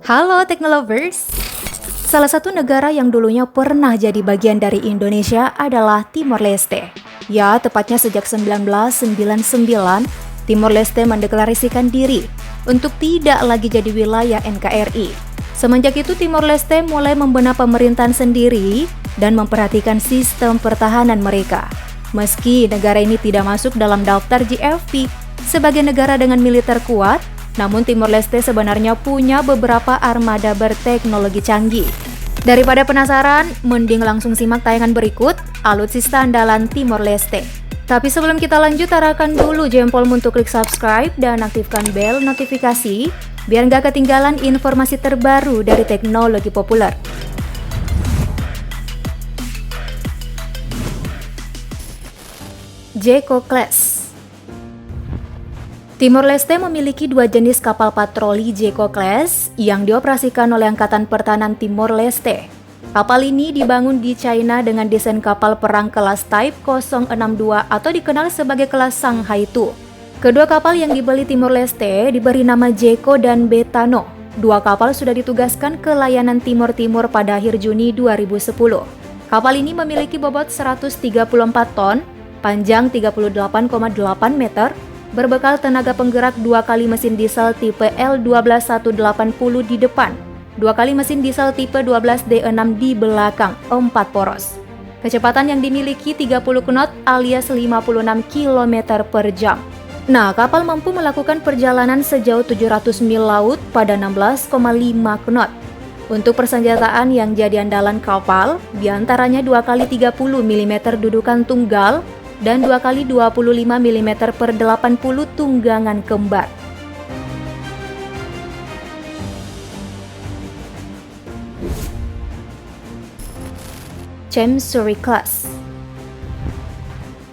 Halo Teknolovers! Salah satu negara yang dulunya pernah jadi bagian dari Indonesia adalah Timor Leste. Ya, tepatnya sejak 1999, Timor Leste mendeklarasikan diri untuk tidak lagi jadi wilayah NKRI. Semenjak itu Timor Leste mulai membenah pemerintahan sendiri dan memperhatikan sistem pertahanan mereka. Meski negara ini tidak masuk dalam daftar GFP sebagai negara dengan militer kuat, namun Timor Leste sebenarnya punya beberapa armada berteknologi canggih. Daripada penasaran, mending langsung simak tayangan berikut, alutsista andalan Timor Leste. Tapi sebelum kita lanjut, arahkan dulu jempolmu untuk klik subscribe dan aktifkan bel notifikasi, biar nggak ketinggalan informasi terbaru dari teknologi populer. Jeko Class. Timor Leste memiliki dua jenis kapal patroli Jeko Class yang dioperasikan oleh Angkatan Pertahanan Timor Leste. Kapal ini dibangun di China dengan desain kapal perang kelas Type 062 atau dikenal sebagai kelas Shanghai II. Kedua kapal yang dibeli Timor Leste diberi nama Jeko dan Betano. Dua kapal sudah ditugaskan ke layanan Timur-Timur pada akhir Juni 2010. Kapal ini memiliki bobot 134 ton, panjang 38,8 meter, berbekal tenaga penggerak 2 kali mesin diesel tipe L12180 di depan, 2 kali mesin diesel tipe 12D6 di belakang, 4 poros. Kecepatan yang dimiliki 30 knot alias 56 km per jam. Nah, kapal mampu melakukan perjalanan sejauh 700 mil laut pada 16,5 knot. Untuk persenjataan yang jadi andalan kapal, diantaranya 2 kali 30 mm dudukan tunggal, dan 2 kali 25 mm per 80 tunggangan kembar. Chemsuri Class.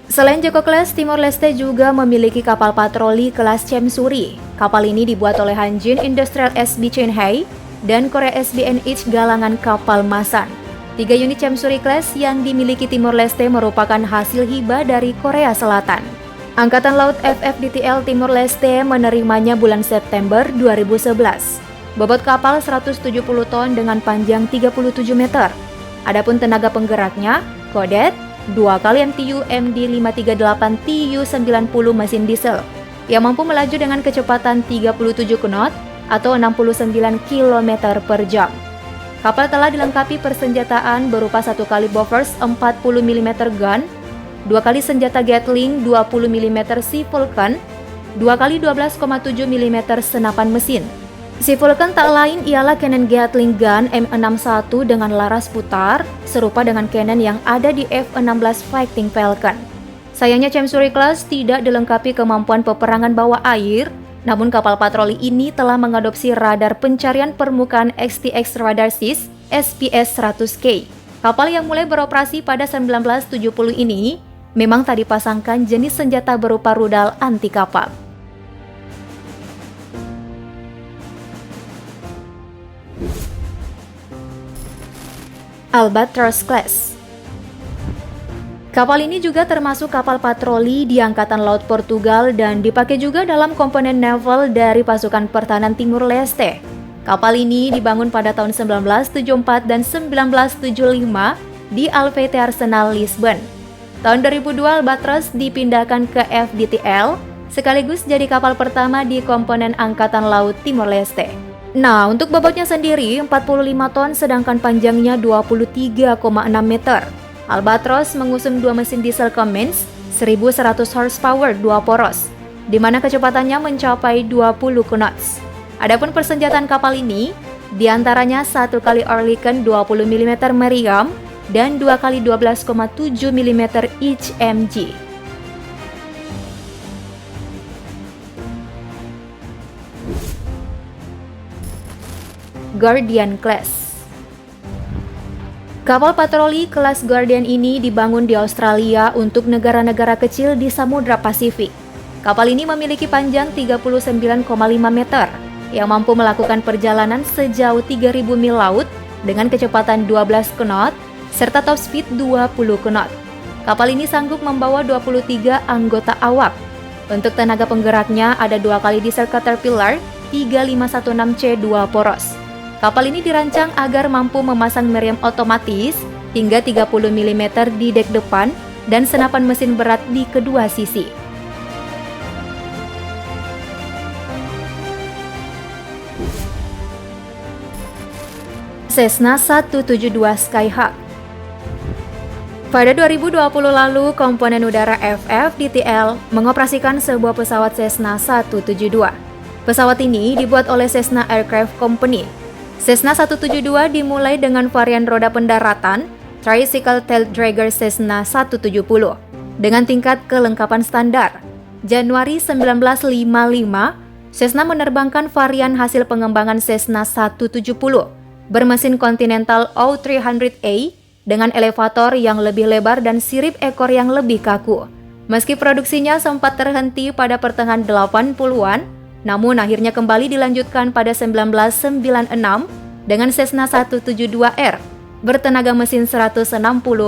Selain Jeko Class, Timor Leste juga memiliki kapal patroli kelas Chemsuri. Kapal ini dibuat oleh Hanjin Industrial SB Chenhai dan Korea SBNH Galangan Kapal Masan. 3 unit Chemsuri Class yang dimiliki Timor Leste merupakan hasil hibah dari Korea Selatan. Angkatan Laut FFDTL Timor Leste menerimanya bulan September 2011. Bobot kapal 170 ton dengan panjang 37 meter. Adapun tenaga penggeraknya, Kodet, 2 kali MTU MD538 TU90 mesin diesel, yang mampu melaju dengan kecepatan 37 knot atau 69 km per jam. Kapal telah dilengkapi persenjataan berupa 1 kali Bofors 40 mm gun, 2 kali senjata Gatling 20 mm Sea Vulcan, 2 kali 12,7 mm senapan mesin. Sea Vulcan tak lain ialah Cannon Gatling Gun M61 dengan laras putar, serupa dengan cannon yang ada di F-16 Fighting Falcon. Sayangnya Chemsuri Class tidak dilengkapi kemampuan peperangan bawah air, namun kapal patroli ini telah mengadopsi radar pencarian permukaan XTX Radar Sys SPS-100K. Kapal yang mulai beroperasi pada 1970 ini memang tak dipasangkan jenis senjata berupa rudal anti kapal. Albatros Class. Kapal ini juga termasuk kapal patroli di Angkatan Laut Portugal dan dipakai juga dalam komponen naval dari pasukan pertahanan Timor Leste. Kapal ini dibangun pada tahun 1974 dan 1975 di Alfete Arsenal, Lisbon. Tahun 2002 Albatros dipindahkan ke FDTL, sekaligus jadi kapal pertama di komponen Angkatan Laut Timor Leste. Nah, untuk bobotnya sendiri 45 ton sedangkan panjangnya 23,6 meter. Albatros mengusung 2 mesin diesel Cummins 1100 horsepower 2 poros, di mana kecepatannya mencapai 20 knots. Adapun persenjataan kapal ini, diantaranya 1 kali Oerlikon 20 mm meriam dan 2 kali 12,7 mm HMG. Guardian Class. Kapal patroli kelas Guardian ini dibangun di Australia untuk negara-negara kecil di Samudra Pasifik. Kapal ini memiliki panjang 39,5 meter, yang mampu melakukan perjalanan sejauh 3.000 mil laut dengan kecepatan 12 knot, serta top speed 20 knot. Kapal ini sanggup membawa 23 anggota awak. Untuk tenaga penggeraknya ada 2 kali diesel Caterpillar 3516C 2 poros. Kapal ini dirancang agar mampu memasang meriam otomatis hingga 30 mm di dek depan dan senapan mesin berat di kedua sisi. Cessna 172 Skyhawk. Pada 2020 lalu, komponen udara FFDTL mengoperasikan sebuah pesawat Cessna 172. Pesawat ini dibuat oleh Cessna Aircraft Company. Cessna 172 dimulai dengan varian roda pendaratan Tricycle Tail Dragger Cessna 170 dengan tingkat kelengkapan standar. Januari 1955, Cessna menerbangkan varian hasil pengembangan Cessna 170 bermesin Continental O300A dengan elevator yang lebih lebar dan sirip ekor yang lebih kaku. Meski produksinya sempat terhenti pada pertengahan 80-an, namun akhirnya kembali dilanjutkan pada 1996 dengan Cessna 172R bertenaga mesin 160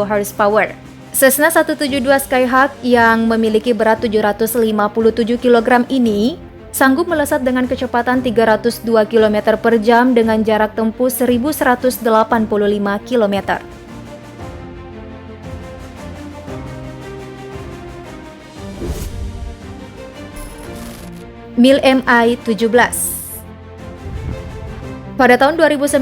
horsepower. Cessna 172 Skyhawk yang memiliki berat 757 kg ini sanggup melesat dengan kecepatan 302 km per jam dengan jarak tempuh 1185 km. Mil Mi-17. Pada tahun 2019,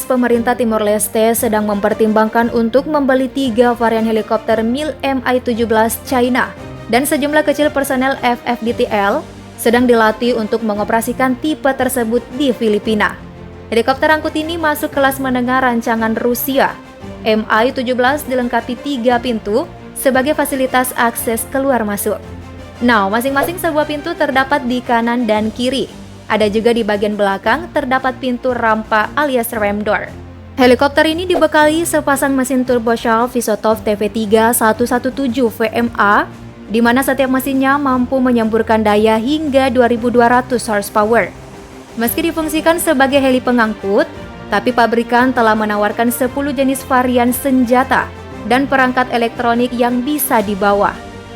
pemerintah Timor Leste sedang mempertimbangkan untuk membeli 3 varian helikopter Mil Mi-17 China dan sejumlah kecil personel FFDTL sedang dilatih untuk mengoperasikan tipe tersebut di Filipina. Helikopter angkut ini masuk kelas menengah rancangan Rusia. Mi-17 dilengkapi 3 pintu sebagai fasilitas akses keluar masuk. Nah, masing-masing sebuah pintu terdapat di kanan dan kiri. Ada juga di bagian belakang terdapat pintu rampa alias ram door. Helikopter ini dibekali sepasang mesin turboshaft Visotov TV3-117 VMA, di mana setiap mesinnya mampu menyemburkan daya hingga 2.200 horsepower. Meski difungsikan sebagai heli pengangkut, tapi pabrikan telah menawarkan 10 jenis varian senjata dan perangkat elektronik yang bisa dibawa.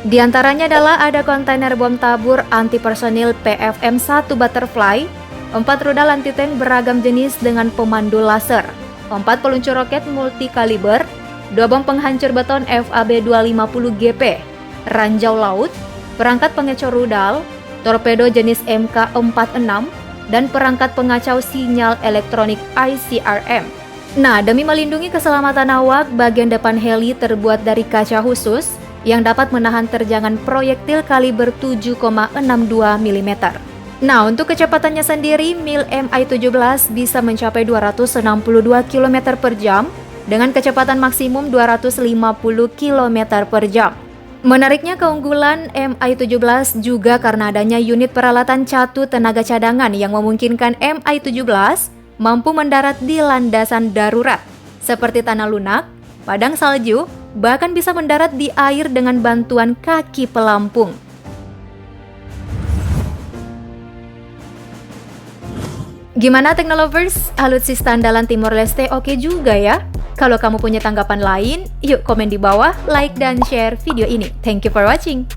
Di antaranya adalah ada kontainer bom tabur anti-personil PFM-1 Butterfly, 4 rudal anti-tank beragam jenis dengan pemandu laser, 4 peluncur roket multi-kaliber, 2 bom penghancur beton FAB-250GP, ranjau laut, perangkat pengecor rudal, torpedo jenis MK46, dan perangkat pengacau sinyal elektronik ICRM. Nah, demi melindungi keselamatan awak, bagian depan heli terbuat dari kaca khusus yang dapat menahan terjangan proyektil kaliber 7,62 mm. Nah, untuk kecepatannya sendiri, Mil Mi-17 bisa mencapai 262 km per jam dengan kecepatan maksimum 250 km per jam. Menariknya keunggulan Mi-17 juga karena adanya unit peralatan catu tenaga cadangan yang memungkinkan Mi-17 mampu mendarat di landasan darurat seperti tanah lunak, padang salju, bahkan bisa mendarat di air dengan bantuan kaki pelampung. Gimana Teknolovers? Alutsista andalan Timor Leste oke juga ya? Kalau kamu punya tanggapan lain, yuk komen di bawah, like dan share video ini. Thank you for watching.